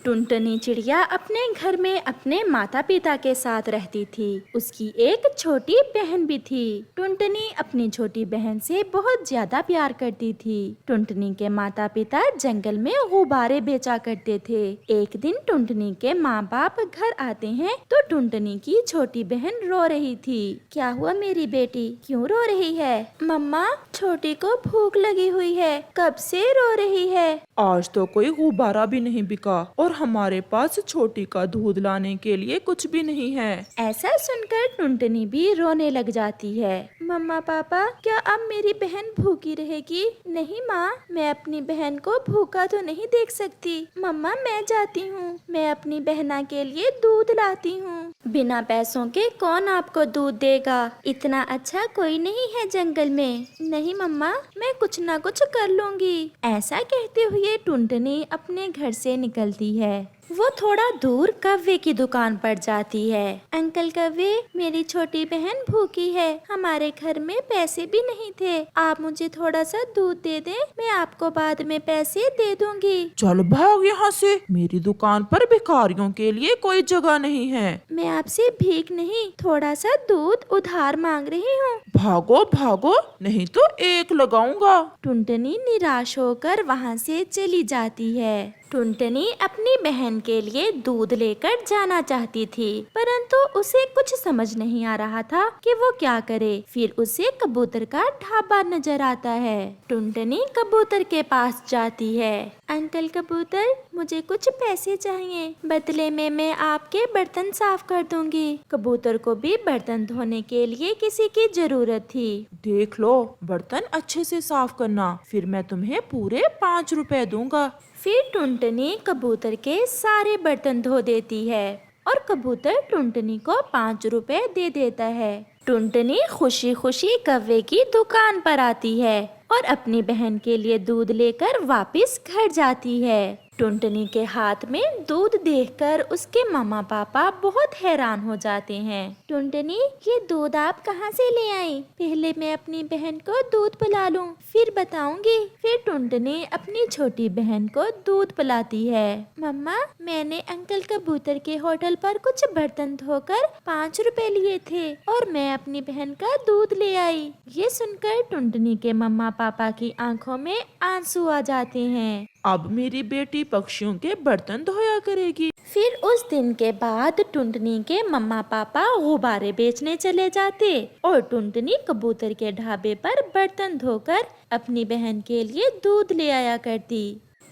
टुनटुनी चिड़िया अपने घर में अपने माता पिता के साथ रहती थी। उसकी एक छोटी बहन भी थी। टुनटुनी अपनी छोटी बहन से बहुत ज्यादा प्यार करती थी। टुनटुनी के माता पिता जंगल में गुब्बारे बेचा करते थे। एक दिन टुनटुनी के माँ बाप घर आते हैं तो टुनटुनी की छोटी बहन रो रही थी। क्या हुआ मेरी बेटी, क्यों रो रही है? मम्मा, छोटी को भूख लगी हुई है, कब से रो रही है। आज तो कोई गुब्बारा भी नहीं बिका और हमारे पास छोटी का दूध लाने के लिए कुछ भी नहीं है। ऐसा सुनकर टुनटुनी भी रोने लग जाती है। मम्मा पापा, क्या अब मेरी बहन भूखी रहेगी? नहीं माँ, मैं अपनी बहन को भूखा तो नहीं देख सकती। मम्मा, मैं जाती हूँ, मैं अपनी बहना के लिए दूध लाती हूँ। बिना पैसों के कौन आपको दूध देगा? इतना अच्छा कोई नहीं है जंगल में। नहीं मम्मा, मैं कुछ ना कुछ कर लूँगी। ऐसा कहते हुए टुनटुनी अपने घर से निकलती है। वो थोड़ा दूर कव्वे की दुकान पर जाती है। अंकल कव्वे, मेरी छोटी बहन भूखी है, हमारे घर में पैसे भी नहीं थे, आप मुझे थोड़ा सा दूध दे दें, मैं आपको बाद में पैसे दे दूंगी। चल भाग यहाँ से, मेरी दुकान पर भिखारियों के लिए कोई जगह नहीं है। मैं आपसे भीख नहीं, थोड़ा सा दूध उधार मांग रही हूँ। भागो भागो, नहीं तो एक लगाऊंगा। टुनटुनी निराश होकर वहाँ से चली जाती है। टुनटुनी अपनी बहन के लिए दूध लेकर जाना चाहती थी, परंतु उसे कुछ समझ नहीं आ रहा था कि वो क्या करे। फिर उसे कबूतर का ढाबा नजर आता है। टुनटुनी कबूतर के पास जाती है। अंकल कबूतर, मुझे कुछ पैसे चाहिए, बदले में मैं आपके बर्तन साफ कर दूंगी। कबूतर को भी बर्तन धोने के लिए किसी की जरूरत थी। देख लो, बर्तन अच्छे से साफ करना, फिर मैं तुम्हें पूरे 5 रुपए दूंगा। फिर टुनटुनी कबूतर के सारे बर्तन धो देती है और कबूतर टुनटुनी को 5 रुपए दे देता है। टुनटुनी खुशी खुशी कव्वे की दुकान पर आती है और अपनी बहन के लिए दूध लेकर वापस घर जाती है। टुनटुनी के हाथ में दूध देखकर उसके मामा पापा बहुत हैरान हो जाते हैं। टुनटुनी, ये दूध आप कहाँ से ले आई? पहले मैं अपनी बहन को दूध पिला लूं, फिर बताऊंगी। फिर टुनटुनी अपनी छोटी बहन को दूध पिलाती है। मम्मा, मैंने अंकल कबूतर के होटल पर कुछ बर्तन धोकर 5 रुपए लिए थे और मैं अपनी बहन का दूध ले आई। ये सुनकर टुनटुनी के मम्मा पापा की आंखों में आंसू आ जाते हैं। अब मेरी बेटी पक्षियों के बर्तन धोया करेगी। फिर उस दिन के बाद टुनटुनी के मम्मा पापा गुब्बारे बेचने चले जाते और टुनटुनी कबूतर के ढाबे पर बर्तन धोकर अपनी बहन के लिए दूध ले आया करती।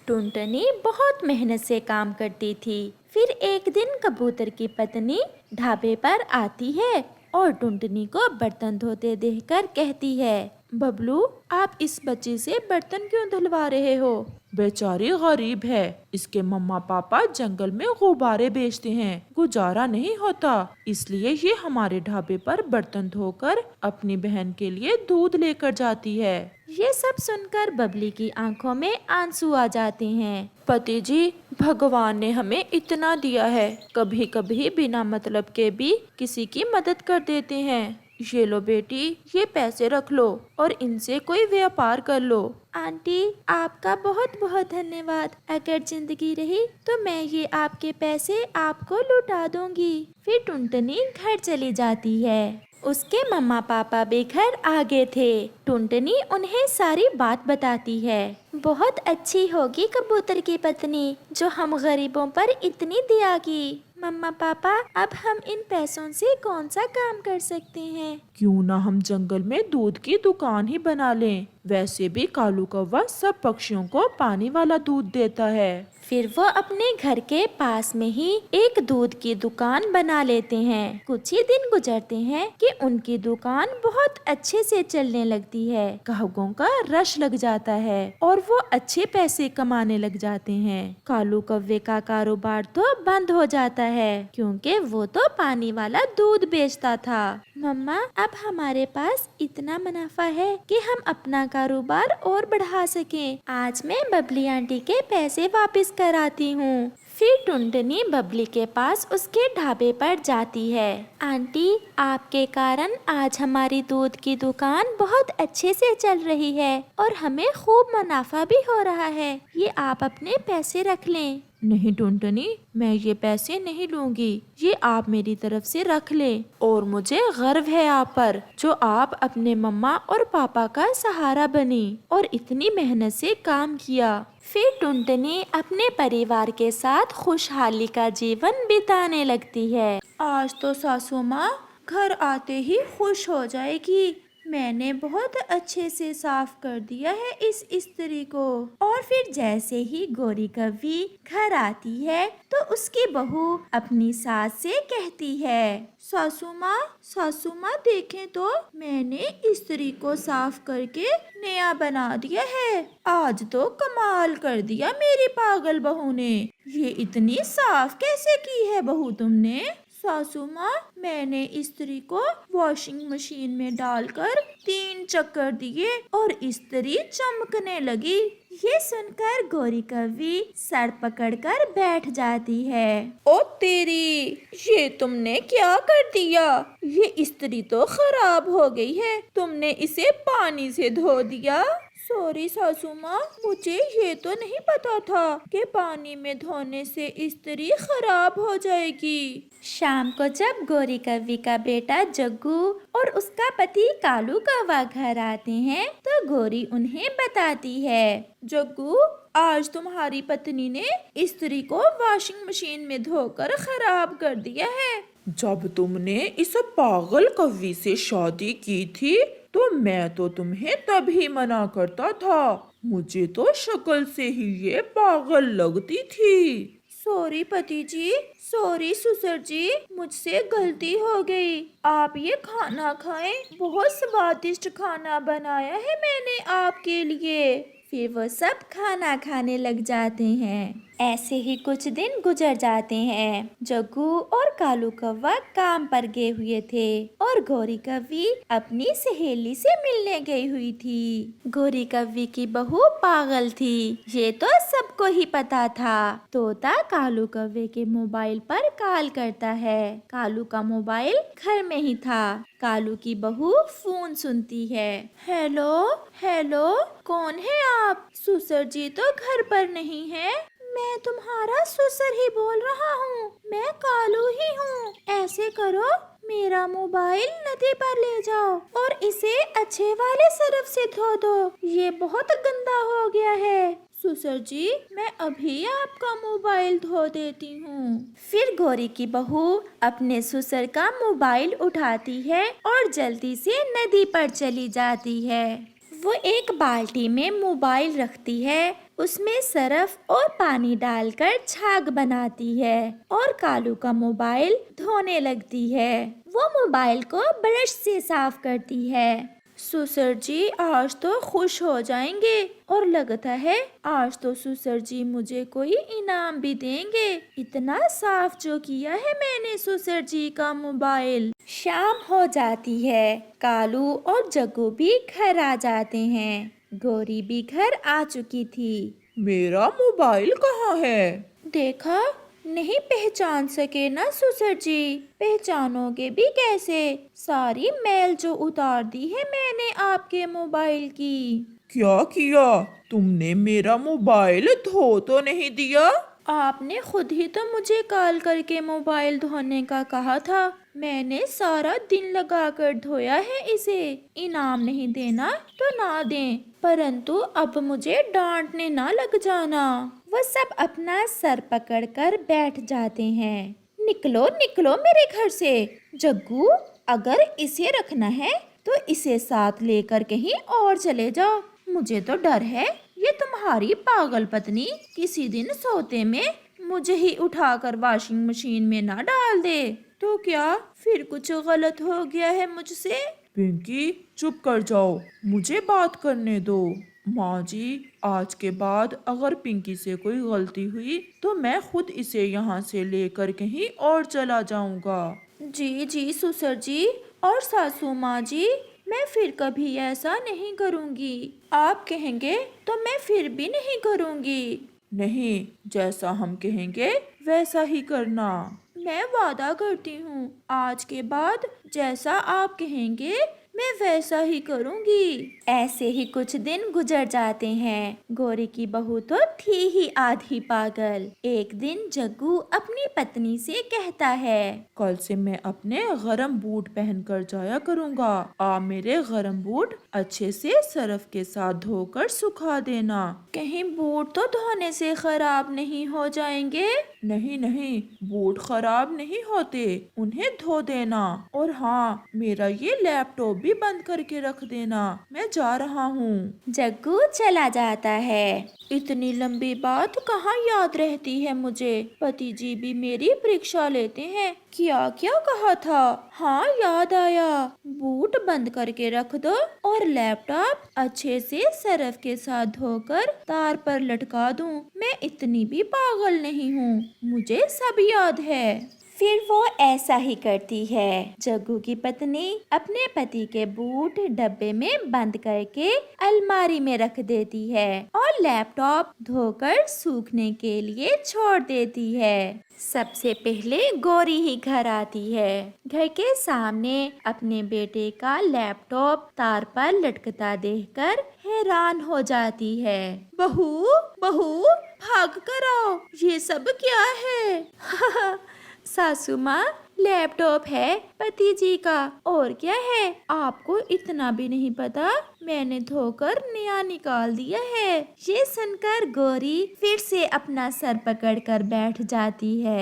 टुनटुनी बहुत मेहनत से काम करती थी। फिर एक दिन कबूतर की पत्नी ढाबे पर आती है और टुनटुनी को बर्तन धोते देखकर कहती है, बबलू, आप इस बच्चे से बर्तन क्यों धुलवा रहे हो? बेचारी गरीब है, इसके मम्मा पापा जंगल में गुब्बारे बेचते हैं, गुजारा नहीं होता, इसलिए ये हमारे ढाबे पर बर्तन धोकर अपनी बहन के लिए दूध लेकर जाती है। ये सब सुनकर बबली की आंखों में आंसू आ जाते हैं। पति जी, भगवान ने हमें इतना दिया है, कभी कभी बिना मतलब के भी किसी की मदद कर देते हैं। ये लो बेटी, ये पैसे रख लो और इनसे कोई व्यापार कर लो। आंटी, आपका बहुत बहुत धन्यवाद। अगर जिंदगी रही तो मैं ये आपके पैसे आपको लौटा दूंगी। फिर टुनटुनी घर चली जाती है। उसके मम्मा पापा भी घर आ गए थे। टुनटुनी उन्हें सारी बात बताती है। बहुत अच्छी होगी कबूतर की पत्नी, जो हम गरीबों पर इतनी दया की। मम्मा पापा, अब हम इन पैसों से कौन सा काम कर सकते हैं? क्यों ना हम जंगल में दूध की दुकान ही बना लें। वैसे भी कालू कौवा सब पक्षियों को पानी वाला दूध देता है। फिर वो अपने घर के पास में ही एक दूध की दुकान बना लेते हैं। कुछ ही दिन गुजरते हैं कि उनकी दुकान बहुत अच्छे से चलने लगती है। ग्राहकों का रश लग जाता है और वो अच्छे पैसे कमाने लग जाते हैं। कालू कौवे का कारोबार तो बंद हो जाता है क्योंकि वो तो पानी वाला दूध बेचता था। मम्मा, अब हमारे पास इतना मुनाफा है कि हम अपना कारोबार और बढ़ा सकें। आज मैं बबली आंटी के पैसे वापस कराती हूँ। फिर टुनटुनी बबली के पास उसके ढाबे पर जाती है। आंटी, आपके कारण आज हमारी दूध की दुकान बहुत अच्छे से चल रही है और हमें खूब मुनाफा भी हो रहा है। ये आप अपने पैसे रख लें। नहीं टुनटुनी, मैं ये पैसे नहीं लूंगी, ये आप मेरी तरफ से रख ले। और मुझे गर्व है आप पर, जो आप अपने मम्मा और पापा का सहारा बनी और इतनी मेहनत से काम किया। फिर टुनटुनी अपने परिवार के साथ खुशहाली का जीवन बिताने लगती है। आज तो सासू माँ घर आते ही खुश हो जाएगी। मैंने बहुत अच्छे से साफ कर दिया है इस इस्त्री को। और फिर जैसे ही गौरी कव्वी घर आती है तो उसकी बहू अपनी सास से कहती है, सासू माँ देखें तो मैंने इस्त्री को साफ करके नया बना दिया है। आज तो कमाल कर दिया मेरी पागल बहू ने। ये इतनी साफ कैसे की है बहू तुमने? सासू माँ, मैंने इस्त्री को वॉशिंग मशीन में डालकर 3 चक्कर दिए और इस्त्री चमकने लगी। ये सुनकर गौरी कव्वी सर पकड़कर बैठ जाती है। ओ तेरी, ये तुमने क्या कर दिया? ये इस्त्री तो खराब हो गई है, तुमने इसे पानी से धो दिया। सॉरी सासू माँ, मुझे ये तो नहीं पता था कि पानी में धोने से इस्त्री खराब हो जाएगी। शाम को जब गौरी कव्वी का बेटा जग्गू और उसका पति कालू कौवा घर आते हैं तो गौरी उन्हें बताती है, जग्गू, आज तुम्हारी पत्नी ने इस्त्री को वॉशिंग मशीन में धोकर खराब कर दिया है। जब तुमने इस पागल कव्वी से शादी की थी तो मैं तो तुम्हें तभी मना करता था। मुझे तो शक्ल से ही ये पागल लगती थी। सॉरी पति जी, सॉरी ससुर जी, मुझसे गलती हो गई। आप ये खाना खाएं, बहुत स्वादिष्ट खाना बनाया है मैंने आपके लिए। फिर वो सब खाना खाने लग जाते हैं। ऐसे ही कुछ दिन गुजर जाते हैं। जग्गू और कालू कौवा काम पर गए हुए थे और गौरी कव्वी अपनी सहेली से मिलने गई हुई थी। गौरी कव्वी की बहू पागल थी, ये तो सबको ही पता था। तोता कालू कौवे के मोबाइल पर कॉल करता है। कालू का मोबाइल घर में ही था। कालू की बहू फोन सुनती है। हेलो हेलो, कौन है आप? ससुर जी तो घर पर नहीं है। मैं तुम्हारा ससुर ही बोल रहा हूँ, मैं कालू ही हूँ। ऐसे करो, मेरा मोबाइल नदी पर ले जाओ और इसे अच्छे वाले सरफ से धो दो, ये बहुत गंदा हो गया है। ससुर जी, मैं अभी आपका मोबाइल धो देती हूँ। फिर गौरी की बहू अपने ससुर का मोबाइल उठाती है और जल्दी से नदी पर चली जाती है। वो एक बाल्टी में मोबाइल रखती है, उसमें सरफ और पानी डालकर झाग बनाती है और कालू का मोबाइल धोने लगती है। वो मोबाइल को ब्रश से साफ करती है। ससुर जी आज तो खुश हो जाएंगे और लगता है आज तो ससुर जी मुझे कोई इनाम भी देंगे, इतना साफ जो किया है मैंने ससुर जी का मोबाइल। शाम हो जाती है। कालू और जग्गू भी घर आ जाते हैं। गौरी भी घर आ चुकी थी। मेरा मोबाइल कहाँ है? देखा, नहीं पहचान सके ना ससुर जी? पहचानोगे भी कैसे? सारी मैल जो उतार दी है मैंने आपके मोबाइल की। क्या किया? तुमने मेरा मोबाइल धो तो नहीं दिया? आपने खुद ही तो मुझे कॉल करके मोबाइल धोने का कहा था। मैंने सारा दिन लगाकर धोया है इसे। इनाम नहीं देना तो ना दें, परंतु अब मुझे डांटने ना लग जाना। वो सब अपना सर पकड़कर बैठ जाते हैं। निकलो निकलो मेरे घर से। जग्गू, अगर इसे रखना है तो इसे साथ लेकर कहीं और चले जाओ। मुझे तो डर है ये तुम्हारी पागल पत्नी किसी दिन सोते में मुझे ही उठाकर वॉशिंग मशीन में ना डाल दे। तो क्या फिर कुछ गलत हो गया है मुझसे? पिंकी, चुप कर जाओ, मुझे बात करने दो। माँ जी, आज के बाद अगर पिंकी से कोई गलती हुई तो मैं खुद इसे यहाँ से लेकर कहीं और चला जाऊँगा। जी जी ससुर जी और सासू माँ जी, मैं फिर कभी ऐसा नहीं करूँगी। आप कहेंगे तो मैं फिर भी नहीं करूँगी। नहीं, जैसा हम कहेंगे वैसा ही करना। मैं वादा करती हूँ, आज के बाद जैसा आप कहेंगे मैं वैसा ही करूँगी। ऐसे ही कुछ दिन गुजर जाते हैं। गौरी की बहू तो थी ही आधी पागल। एक दिन जग्गू अपनी पत्नी से कहता है, कल से मैं अपने गरम बूट पहन कर जाया करूँगा। आप मेरे गरम बूट अच्छे से सर्फ के साथ धोकर सुखा देना। कहीं बूट तो धोने से खराब नहीं हो जाएंगे? नहीं नहीं, बूट खराब नहीं होते, उन्हें धो देना। और हाँ, मेरा ये लैपटॉप भी बंद करके रख देना, मैं जा रहा हूँ। जग्गू चला जाता है। इतनी लंबी बात कहाँ याद रहती है मुझे। पति जी भी मेरी परीक्षा लेते हैं। क्या क्या कहा था? हाँ याद आया। बूट बंद करके रख दो और लैपटॉप अच्छे से सर्फ के साथ धोकर तार पर लटका दूं। मैं इतनी भी पागल नहीं हूँ, मुझे सब याद है। फिर वो ऐसा ही करती है। जग्गू की पत्नी अपने पति के बूट डब्बे में बंद करके अलमारी में रख देती है और लैपटॉप धोकर सूखने के लिए छोड़ देती है। सबसे पहले गौरी ही घर आती है। घर के सामने अपने बेटे का लैपटॉप तार पर लटकता देखकर हैरान हो जाती है। बहू बहू भाग कर आओ, ये सब क्या है? सासू माँ, लैपटॉप है पति जी का, और क्या है? आपको इतना भी नहीं पता, मैंने धोकर नया निकाल दिया है। ये सुनकर गौरी फिर से अपना सर पकड़कर बैठ जाती है।